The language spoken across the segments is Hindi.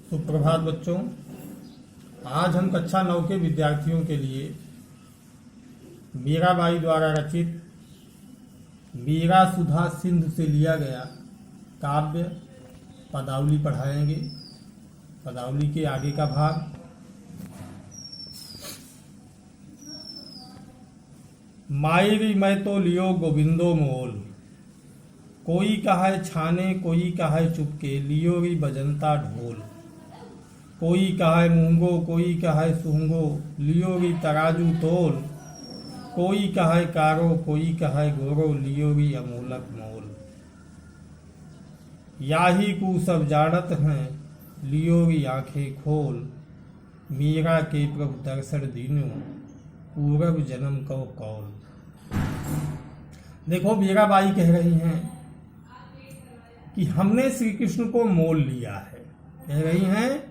सुप्रभात बच्चों। आज हम कक्षा 9 के विद्यार्थियों के लिए मीराबाई द्वारा रचित मीरा सुधा सिंधु से लिया गया काव्य पदावली पढ़ाएंगे। पदावली के आगे का भाग। मायरी मैं तो लियो गोविंदो मोल, कोई कहे छाने कोई कहे चुपके, लियो री बजंता ढोल। कोई कहे मूंगो कोई कहे सूंगो, लियो री तराजू तोल। कोई कहे कारो कोई कहे गोरो, लियो री अमूलक मोल। याही को सब जानत हैं, लियो री आंखें खोल। मीरा के प्रभु दर्शन दीनो, पूरब जन्म को कौल। देखो, मीराबाई कह रही हैं कि हमने श्री कृष्ण को मोल लिया है। कह रही हैं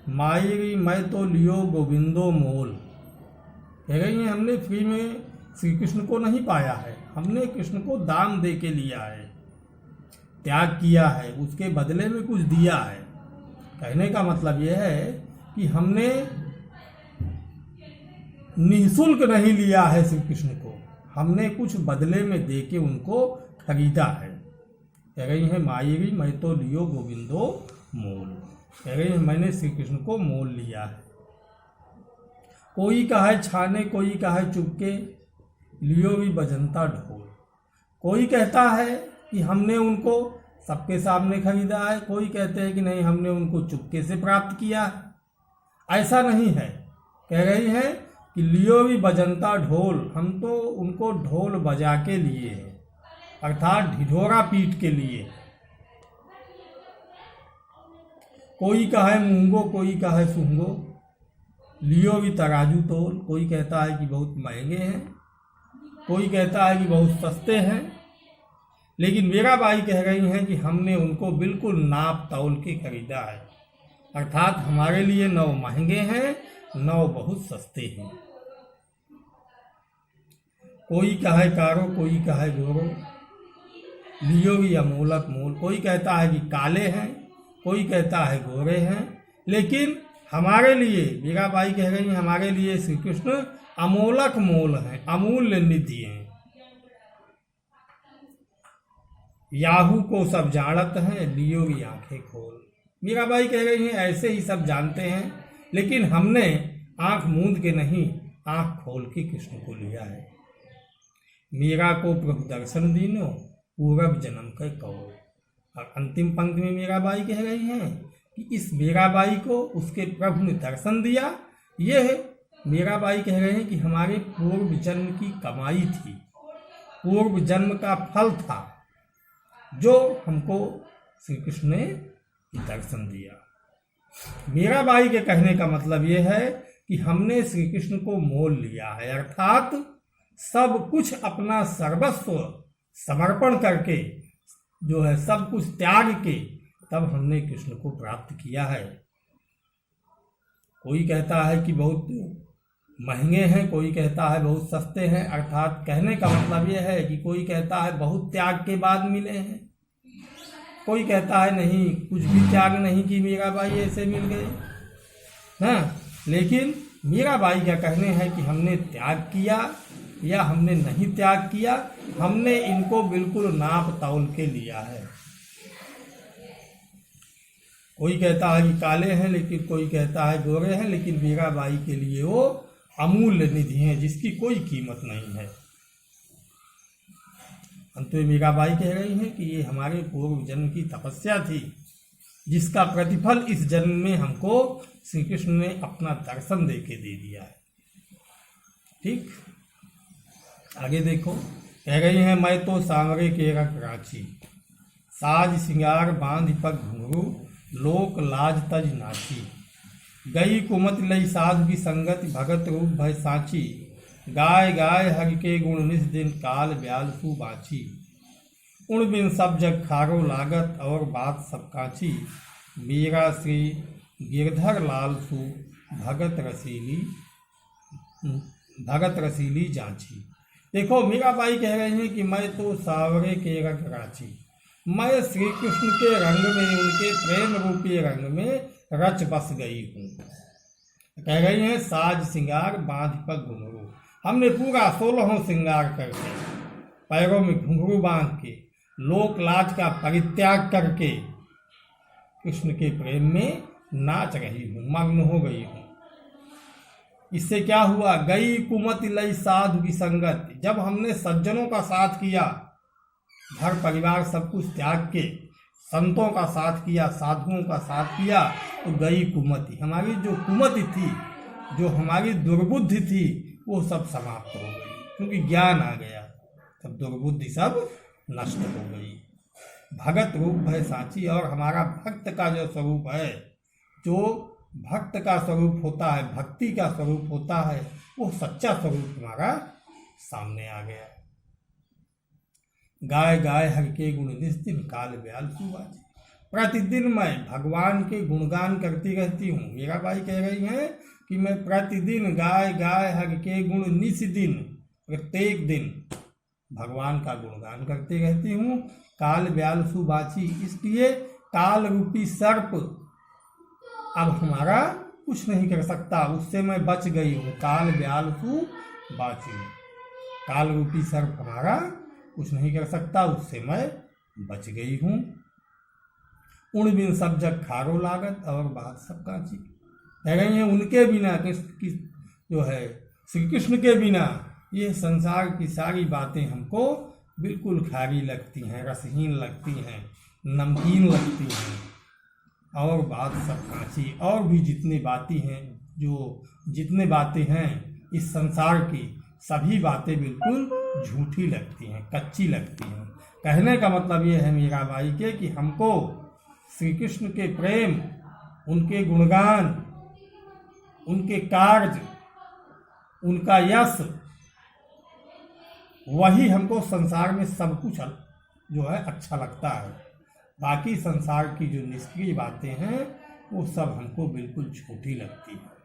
मायरी मैं तो लियो गोविंदो मोल। कह रही हैं हमने फ्री में श्री कृष्ण को नहीं पाया है, हमने कृष्ण को दाम दे के लिया है, त्याग किया है, उसके बदले में कुछ दिया है। कहने का मतलब यह है कि हमने निःशुल्क नहीं लिया है श्री कृष्ण को, हमने कुछ बदले में दे के उनको खरीदा है। कह रही है मायरी मैं तो लियो गोविंदो मोल। कह रही है मैंने श्री कृष्ण को मोल लिया है। कोई कहे छाने कोई कहे चुपके, लियो भी बजंता ढोल। कोई कहता है कि हमने उनको सबके सामने खरीदा है, कोई कहते हैं कि नहीं हमने उनको चुपके से प्राप्त किया है। ऐसा नहीं है। कह रही है कि लियो भी बजंता ढोल, हम तो उनको ढोल बजा के लिए हैं, अर्थात ढिढोरा पीट के लिए। कोई कहे मूंगो कोई कहे सूंगो, लियो भी तराजू तोल। कोई कहता है कि बहुत महंगे हैं, कोई कहता है कि बहुत सस्ते हैं, लेकिन मीराबाई कह रही हैं कि हमने उनको बिल्कुल नाप तौल के खरीदा है, अर्थात हमारे लिए 9 महंगे हैं, 9 बहुत सस्ते हैं। कोई कहे कारो कोई कहे गोरो, लियो भी अमूलक मोल। कोई कहता है कि काले हैं, कोई कहता है गोरे हैं, लेकिन हमारे लिए मीराबाई कह रही हैं हमारे लिए श्री कृष्ण अमूलक मोल हैं, अमूल्य निधि हैं। याहू को सब जानत हैं, लियो की आंखें खोल। मीराबाई कह रही हैं ऐसे ही सब जानते हैं, लेकिन हमने आंख मूंद के नहीं, आंख खोल के कृष्ण को लिया है। मीरा को प्रभु दर्शन दीनो, पूरब जन्म के कौल। और अंतिम पंक्ति में मीराबाई कह रही हैं कि इस मीराबाई को उसके प्रभु ने दर्शन दिया। यह मीराबाई कह रहे हैं कि हमारे पूर्व जन्म की कमाई थी, पूर्व जन्म का फल था, जो हमको श्री कृष्ण ने दर्शन दिया। मीराबाई के कहने का मतलब यह है कि हमने श्री कृष्ण को मोल लिया है, अर्थात सब कुछ अपना सर्वस्व समर्पण करके, जो है सब कुछ त्याग के, तब हमने कृष्ण को प्राप्त किया है। कोई कहता है कि बहुत महंगे हैं, कोई कहता है बहुत सस्ते हैं, अर्थात कहने का मतलब यह है कि कोई कहता है बहुत त्याग के बाद मिले हैं, कोई कहता है नहीं कुछ भी त्याग नहीं की मीराबाई ऐसे मिल गए। हाँ, लेकिन मीराबाई का कहने हैं कि हमने त्याग किया या हमने नहीं त्याग किया, हमने इनको बिल्कुल नाप तौल के लिया है। कोई कहता है कि काले हैं, लेकिन कोई कहता है गोरे हैं, लेकिन मीराबाई के लिए वो अमूल्य निधि हैं, जिसकी कोई कीमत नहीं है। अंत में मीराबाई कह रही हैं कि ये हमारे पूर्व जन्म की तपस्या थी, जिसका प्रतिफल इस जन्म में हमको श्री कृष्ण ने अपना दर्शन दे के दे दिया है। ठीक, आगे देखो। कह रही हैं मैं तो सांवरे के रख रांची, साज सिंगार बांध पग घुंघरू, लोक लाज तज नाची। गई कुमत लई साध की संगत, भगत रूप भय साची। गाय गाय हर के गुण निस दिन, काल ब्याल सु बाची। उण बिन सब जग खारो लागत, और बात सब काची। मीरा श्री गिरधर लाल सु, भगत रसीली जांची। देखो, मीराबाई कह रही हैं कि मैं तो सावरे के रंग रांची, मैं श्री कृष्ण के रंग में, उनके प्रेम रूपी रंग में रच बस गई हूँ। कह रही हैं साज सिंगार बांध पर घुंघरू, हमने पूरा 16 श्रृंगार करके, पैरों में घुंघरू बांध के, लोक लाज का परित्याग करके कृष्ण के प्रेम में नाच रही हूँ, मग्न हो गई हूँ। इससे क्या हुआ, गई कुमति लई साधु की संगत, जब हमने सज्जनों का साथ किया, घर परिवार सब कुछ त्याग के संतों का साथ किया, साधुओं का साथ किया, तो गई कुमति, हमारी जो कुमति थी, जो हमारी दुर्बुद्धि थी, वो सब समाप्त हो गई, क्योंकि ज्ञान आ गया, सब दुर्बुद्धि सब नष्ट हो गई। भगत रूप है साची, और हमारा भक्त का जो स्वरूप है, जो भक्त का स्वरूप होता है, भक्ति का स्वरूप होता है, वो सच्चा स्वरूप हमारा सामने आ गया। गाय गाय हर के गुण निस दिन काल ब्याल सुबाजी, प्रतिदिन मैं भगवान के गुणगान करती रहती हूँ। मीरा बाई कह रही हैं कि मैं प्रतिदिन गाय गाय हर के गुण निस दिन, प्रत्येक दिन भगवान का गुणगान करती रहती हूँ। काल ब्याल सुबाची, इसलिए काल रूपी सर्प अब हमारा कुछ नहीं कर सकता, उससे मैं बच गई हूँ। काल ब्याल सुबाची, काल रूपी सर्प हमारा कुछ नहीं कर सकता, उससे मैं बच गई हूँ। उन बिन सब जग खारो लागत, और बात सब कांची, कह रही हैं उनके बिना, कृष्ण जो है श्री कृष्ण के बिना ये संसार की सारी बातें हमको बिल्कुल खारी लगती हैं, रसहीन लगती हैं, नमकीन लगती हैं, और बात सब कांची, और भी जितने बातें हैं, जो जितने बातें हैं इस संसार की, सभी बातें बिल्कुल झूठी लगती हैं, कच्ची लगती हैं। कहने का मतलब ये है मीरा बाई के कि हमको श्री कृष्ण के प्रेम, उनके गुणगान, उनके कार्य, उनका यश, वही हमको संसार में सब कुछ जो है अच्छा लगता है। बाकी संसार की जो निष्क्रिय बातें हैं वो सब हमको बिल्कुल छोटी लगती है।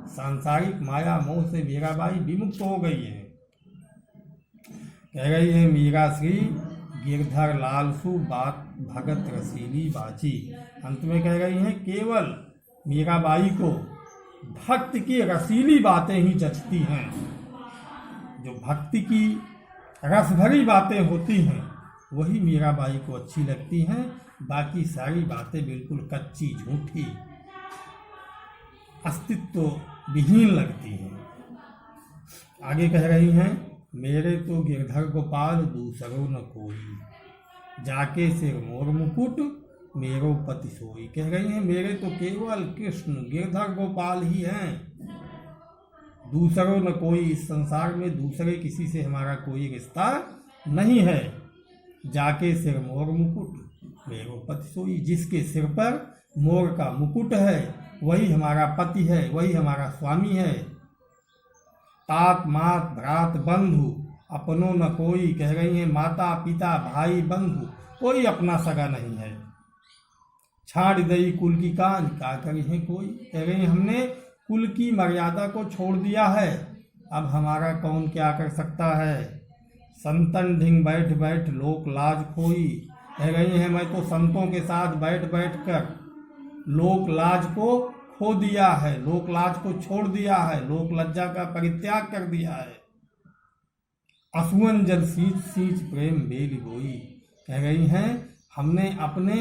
सांसारिक माया मोह से मीराबाई विमुक्त हो गई है। कह रही है मीरा श्री गिरधर लालसु बात भगत रसीली बाची, अंत में कह रही हैं केवल मीराबाई को भक्त की रसीली बातें ही जचती हैं। जो भक्ति की रसभरी बातें होती हैं वही मीराबाई को अच्छी लगती हैं, बाकी सारी बातें बिल्कुल कच्ची, झूठी, अस्तित्व विहीन लगती हैं। आगे कह रही हैं मेरे तो गिरधर गोपाल दूसरो न कोई, जाके सिर मोर मुकुट मेरो पति सोई। कह रही हैं मेरे तो केवल कृष्ण गिरधर गोपाल ही हैं, दूसरों न कोई, इस संसार में दूसरे किसी से हमारा कोई रिश्ता नहीं है। जाके सिर मोर मुकुट मेरो पति सोई, जिसके सिर पर मोर का मुकुट है वही हमारा पति है, वही हमारा स्वामी है। तात मात भ्रात बंधु अपनों न कोई, कह रही हैं माता पिता भाई बंधु कोई अपना सगा नहीं है। छाड़ दई कुल की कान क्या करी है कोई, कह रही हैं हमने कुल की मर्यादा को छोड़ दिया है, अब हमारा कौन क्या कर सकता है। संतन ढिंग बैठ बैठ लोक लाज खोई, कह रही हैं मैं तो संतों के साथ बैठ बैठ कर लोक लाज को खो दिया है, लोक लाज को छोड़ दिया है, लोक लज्जा का परित्याग कर दिया है। असुअन जल सींच सींच प्रेम बेली बोई, कह रही हैं हमने अपने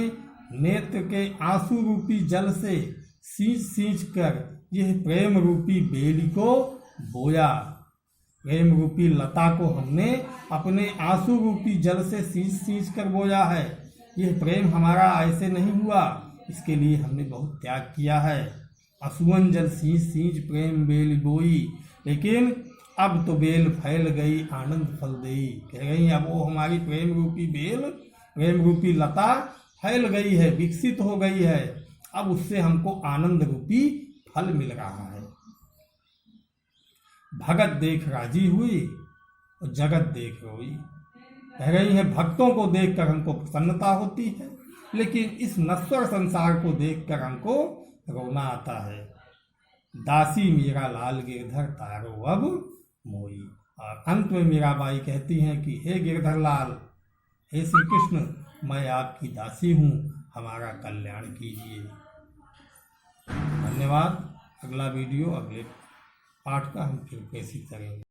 नेत्र के आंसू रूपी जल से सींच सींच कर यह प्रेम रूपी बेली को बोया। प्रेम रूपी लता को हमने अपने आंसू रूपी जल से सींच सींच कर बोया है। यह प्रेम हमारा ऐसे नहीं हुआ, इसके लिए हमने बहुत त्याग किया है। असुअन जल सींच सींच प्रेम बेल बोई, लेकिन अब तो बेल फैल गई आनंद फल देई, कह गई अब वो हमारी प्रेम रूपी बेल, प्रेम रूपी लता फैल गई है, विकसित हो गई है, अब उससे हमको आनंद रूपी फल मिल रहा है। भगत देख राजी हुई और जगत देख रोई, कह रही है भक्तों को देखकर हमको प्रसन्नता होती है, लेकिन इस नश्वर संसार को देखकर हमको रोना आता है। दासी मीरा लाल गिरधर तारो अब मोई, और अंत में मीराबाई कहती हैं कि हे गिरधर लाल, हे श्री कृष्ण, मैं आपकी दासी हूँ, हमारा कल्याण कीजिए। धन्यवाद। अगला वीडियो अगले पाठ का हम फिर पेशी करेंगे।